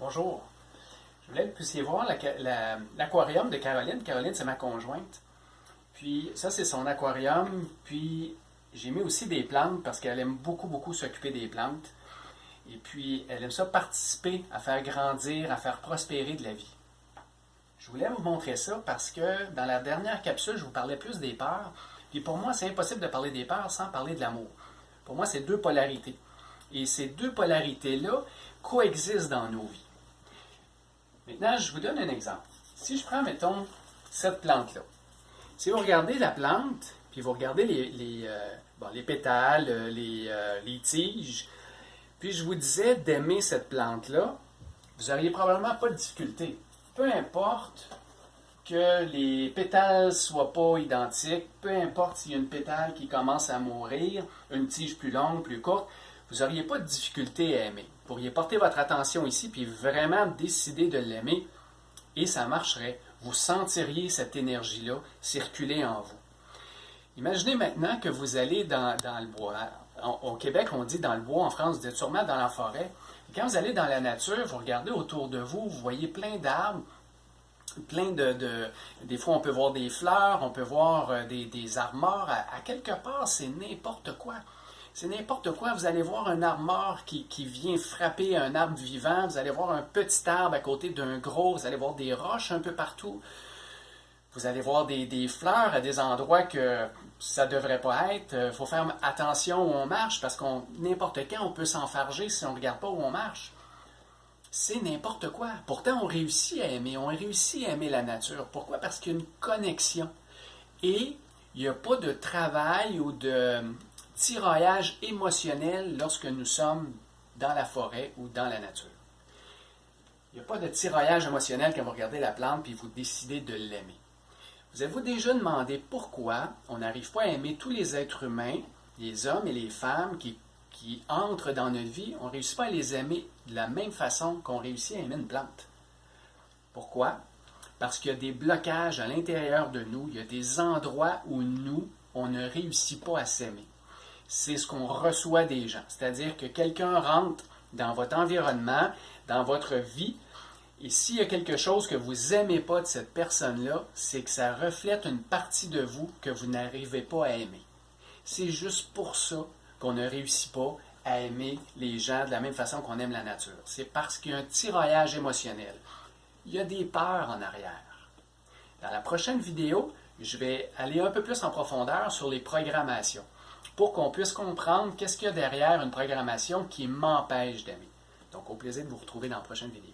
Bonjour. Je voulais que vous puissiez voir l'aquarium de Caroline. Caroline, c'est ma conjointe. Puis ça, c'est son aquarium. Puis j'ai mis aussi des plantes parce qu'elle aime beaucoup, beaucoup s'occuper des plantes. Et puis, elle aime ça participer à faire grandir, à faire prospérer de la vie. Je voulais vous montrer ça parce que dans la dernière capsule, je vous parlais plus des peurs. Puis pour moi, c'est impossible de parler des peurs sans parler de l'amour. Pour moi, c'est deux polarités. Et ces deux polarités-là coexistent dans nos vies. Maintenant, je vous donne un exemple. Si je prends, mettons, cette plante-là. Si vous regardez la plante, puis vous regardez les pétales, les tiges, puis je vous disais d'aimer cette plante-là, vous n'auriez probablement pas de difficulté. Peu importe que les pétales ne soient pas identiques, peu importe s'il y a une pétale qui commence à mourir, une tige plus longue, plus courte, vous n'auriez pas de difficulté à aimer. Vous pourriez porter votre attention ici puis vraiment décider de l'aimer et ça marcherait. Vous sentiriez cette énergie-là circuler en vous. Imaginez maintenant que vous allez dans le bois. Au Québec, on dit dans le bois, en France, vous êtes sûrement dans la forêt. Et quand vous allez dans la nature, vous regardez autour de vous, vous voyez plein d'arbres, des fois, on peut voir des fleurs, on peut voir des arbres morts. À quelque part, c'est n'importe quoi. C'est n'importe quoi. Vous allez voir un arbre mort qui vient frapper un arbre vivant. Vous allez voir un petit arbre à côté d'un gros. Vous allez voir des roches un peu partout. Vous allez voir des fleurs à des endroits que ça ne devrait pas être. Il faut faire attention où on marche parce qu'on n'importe quand, on peut s'enfarger si on ne regarde pas où on marche. C'est n'importe quoi. Pourtant, on réussit à aimer. On réussit à aimer la nature. Pourquoi? Parce qu'il y a une connexion. Et il n'y a pas de travail ou de tiraillage émotionnel lorsque nous sommes dans la forêt ou dans la nature. Il n'y a pas de tiraillage émotionnel quand vous regardez la plante et vous décidez de l'aimer. Vous avez-vous déjà demandé pourquoi on n'arrive pas à aimer tous les êtres humains, les hommes et les femmes qui entrent dans notre vie, on ne réussit pas à les aimer de la même façon qu'on réussit à aimer une plante. Pourquoi? Parce qu'il y a des blocages à l'intérieur de nous, il y a des endroits où nous, on ne réussit pas à s'aimer. C'est ce qu'on reçoit des gens. C'est-à-dire que quelqu'un rentre dans votre environnement, dans votre vie, et s'il y a quelque chose que vous n'aimez pas de cette personne-là, c'est que ça reflète une partie de vous que vous n'arrivez pas à aimer. C'est juste pour ça qu'on ne réussit pas à aimer les gens de la même façon qu'on aime la nature. C'est parce qu'il y a un tiraillage émotionnel. Il y a des peurs en arrière. Dans la prochaine vidéo, je vais aller un peu plus en profondeur sur les programmations pour qu'on puisse comprendre qu'est-ce qu'il y a derrière une programmation qui m'empêche d'aimer. Donc, au plaisir de vous retrouver dans la prochaine vidéo.